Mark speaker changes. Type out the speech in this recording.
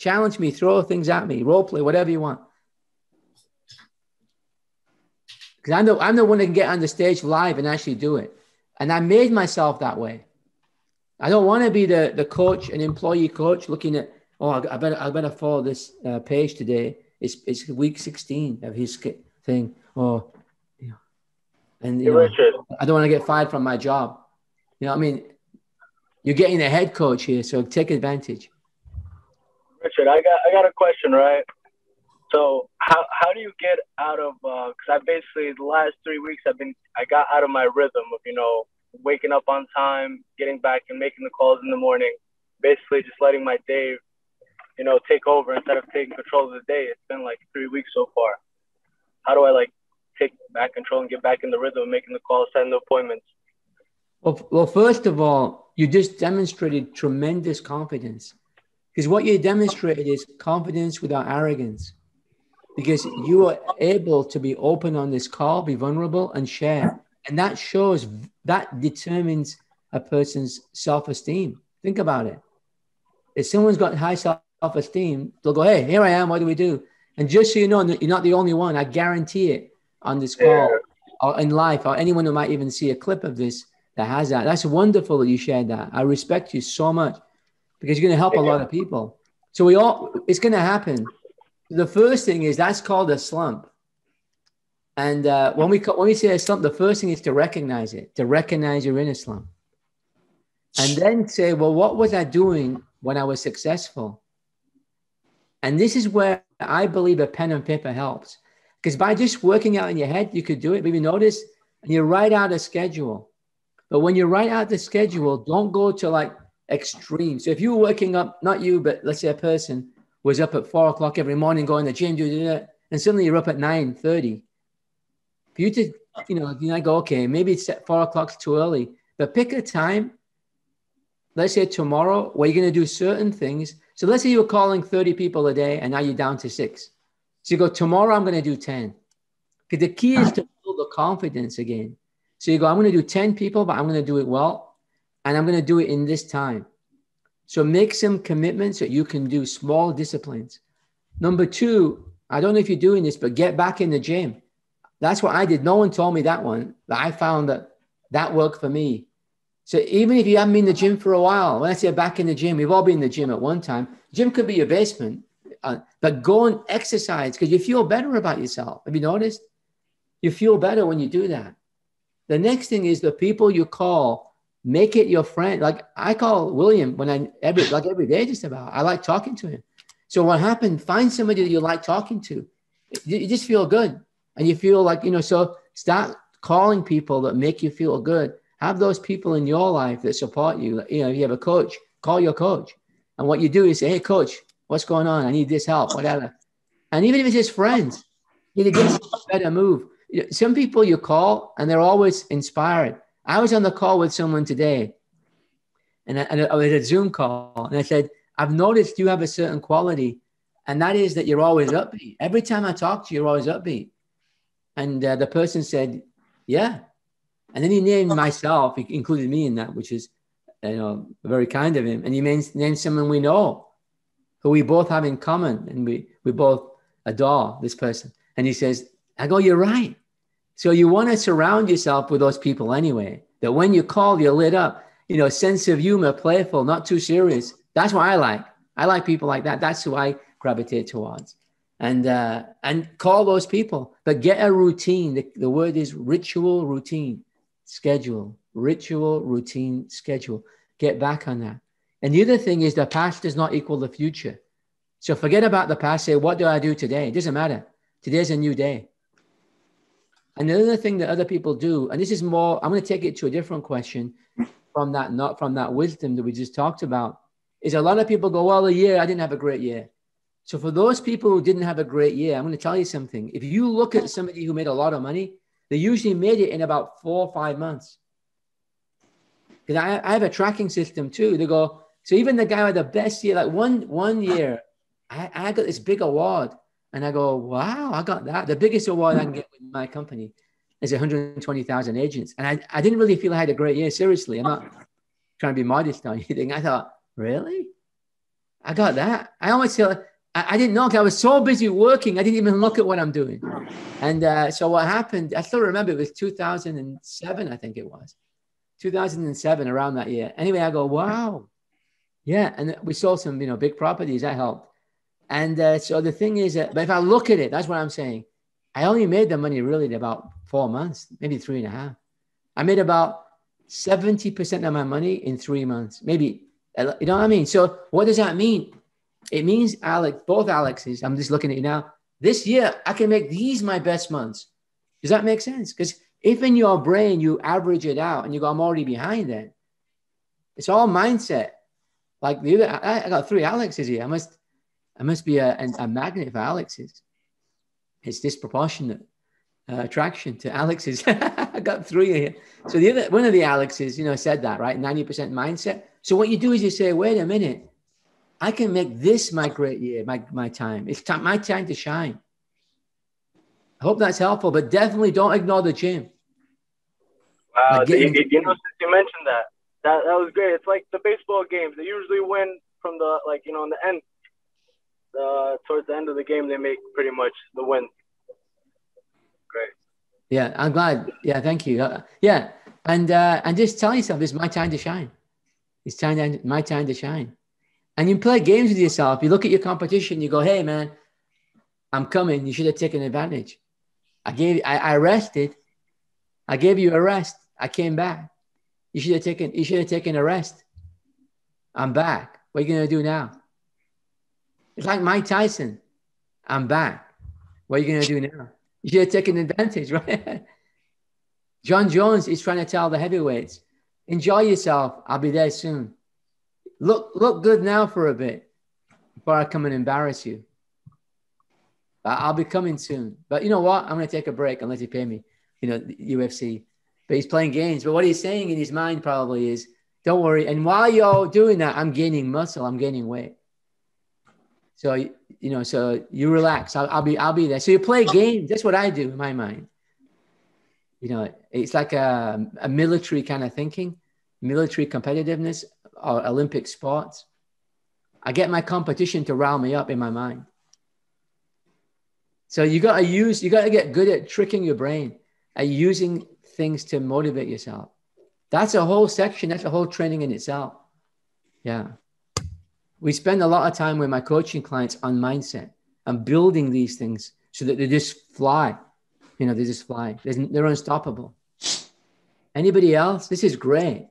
Speaker 1: challenge me, throw things at me, role play, whatever you want. Because I'm the one that can get on the stage live and actually do it. And I made myself that way. I don't want to be the coach, an employee coach looking at, oh, I better follow this page today. It's week 16 of his thing. Oh, you know, and you know,
Speaker 2: Richard,
Speaker 1: I don't want to get fired from my job. You know what I mean? You're getting a head coach here, so take advantage.
Speaker 2: Richard, I got a question, right? So how do you get out of? Because I basically the last 3 weeks I got out of my rhythm of waking up on time, getting back and making the calls in the morning, basically just letting my day take over instead of taking control of the day. It's been like 3 weeks so far. How do I take back control and get back in the rhythm of making the calls, setting the appointments?
Speaker 1: Well, first of all, you just demonstrated tremendous confidence, because what you demonstrated is confidence without arrogance, because you are able to be open on this call, be vulnerable and share. And that determines a person's self-esteem. Think about it. If someone's got high self-esteem, they'll go, hey, here I am. What do we do? And just so you know, you're not the only one. I guarantee it on this call or in life, or anyone who might even see a clip of this that has that. That's wonderful that you shared that. I respect you so much, because you're going to help a lot of people. So it's going to happen. The first thing is, that's called a slump. And when we say a slump, the first thing is to recognize it, to recognize you're in a slump. And then say, well, what was I doing when I was successful? And this is where I believe a pen and paper helps. Because by just working out in your head, you could do it. Maybe notice, and you write out a schedule. But when you write out the schedule, don't go to extreme. So if you were waking up, not you, but let's say a person was up at 4 o'clock every morning, going to the gym, do that, and suddenly you're up at 9:30. For you to, you go, okay, maybe it's at 4 o'clock too early, but pick a time. Let's say tomorrow, where you're going to do certain things. So let's say you were calling 30 people a day, and now you're down to 6. So you go, tomorrow I'm going to do 10. Because the key is to build the confidence again. So you go, I'm going to do 10 people, but I'm going to do it well. And I'm going to do it in this time. So make some commitments that you can do, small disciplines. Number 2, I don't know if you're doing this, but get back in the gym. That's what I did. No one told me that one, but I found that worked for me. So even if you haven't been in the gym for a while, when I say back in the gym, we've all been in the gym at one time. Gym could be your basement, but go and exercise, because you feel better about yourself. Have you noticed? You feel better when you do that. The next thing is the people you call, make it your friend. Like I call William every day, just about. I like talking to him. So what happened? Find somebody that you like talking to. You just feel good. And you feel like, so start calling people that make you feel good. Have those people in your life that support you. If you have a coach, call your coach. And what you do is say, hey, coach, what's going on? I need this help, whatever. And even if it's just friends, it gets a better move. Some people you call and they're always inspired. I was on the call with someone today, and I was a Zoom call, and I said, I've noticed you have a certain quality, and that is that you're always upbeat. Every time I talk to you, you're always upbeat. And the person said, yeah. And then he named myself, he included me in that, which is, very kind of him. And he named someone we know, who we both have in common, and we both adore this person. And he says, I go, you're right. So you want to surround yourself with those people anyway, that when you call, you're lit up, sense of humor, playful, not too serious. That's what I like. I like people like that. That's who I gravitate towards. And call those people, but get a routine. The word is ritual, routine, schedule, ritual, routine, schedule. Get back on that. And the other thing is, the past does not equal the future. So forget about the past. Say, what do I do today? It doesn't matter. Today's a new day. And the other thing that other people do, and this is more, I'm going to take it to a different question from that, not from that wisdom that we just talked about, is a lot of people go, well, I didn't have a great year. So for those people who didn't have a great year, I'm going to tell you something. If you look at somebody who made a lot of money, they usually made it in about 4 or 5 months. Because I have a tracking system too. They go, so even the guy with the best year, like one year, I got this big award. And I go, wow, I got that. The biggest award I can get with my company is 120,000 agents. And I didn't really feel I had a great year. Seriously, I'm not trying to be modest or anything. I thought, really? I got that. I always feel I didn't know, because I was so busy working. I didn't even look at what I'm doing. And so what happened, I still remember, it was 2007, I think it was. 2007, around that year. Anyway, I go, wow. Yeah. And we sold some, big properties. That helped. And so the thing is, but if I look at it, that's what I'm saying. I only made the money really in about 4 months, maybe 3.5. I made about 70% of my money in 3 months, maybe. You know what I mean? So what does that mean? It means, Alex, both Alexes, I'm just looking at you now. This year, I can make these my best months. Does that make sense? Because if in your brain you average it out and you go, I'm already behind then, it's all mindset. Like the other, I got 3 Alexes here. I must be a magnet for Alexes. It's disproportionate attraction to Alexes. I got 3 here. So one of the Alexes, said that, right? 90% mindset. So what you do is you say, wait a minute, I can make this my great year, my time. It's my time to shine. I hope that's helpful, but definitely don't ignore the gym.
Speaker 2: Wow, since you mentioned that was great. It's like the baseball games. They usually win from the, in the end. Towards the end of the game, they make pretty much the win. Great.
Speaker 1: Yeah, I'm glad. Yeah, thank you. Yeah, and just tell yourself, this is my time to shine. It's my time to shine. And you play games with yourself. You look at your competition. You go, hey, man, I'm coming. You should have taken advantage. I rested. I gave you a rest. I came back. You should have taken a rest. I'm back. What are you going to do now? It's like Mike Tyson. I'm back. What are you going to do now? You should have taken advantage, right? John Jones is trying to tell the heavyweights, enjoy yourself. I'll be there soon. Look good now for a bit before I come and embarrass you. I'll be coming soon. But you know what? I'm going to take a break unless you pay me, the UFC. But he's playing games. But what he's saying in his mind probably is, don't worry. And while you're doing that, I'm gaining muscle. I'm gaining weight. So, so you relax. I'll be there. So you play games. That's what I do in my mind. It's like a military kind of thinking, military competitiveness or Olympic sports. I get my competition to rile me up in my mind. So you got to get good at tricking your brain, at using things to motivate yourself. That's a whole section. That's a whole training in itself. Yeah. We spend a lot of time with my coaching clients on mindset and building these things so that they just fly. They just fly. They're unstoppable. Anybody else? This is great.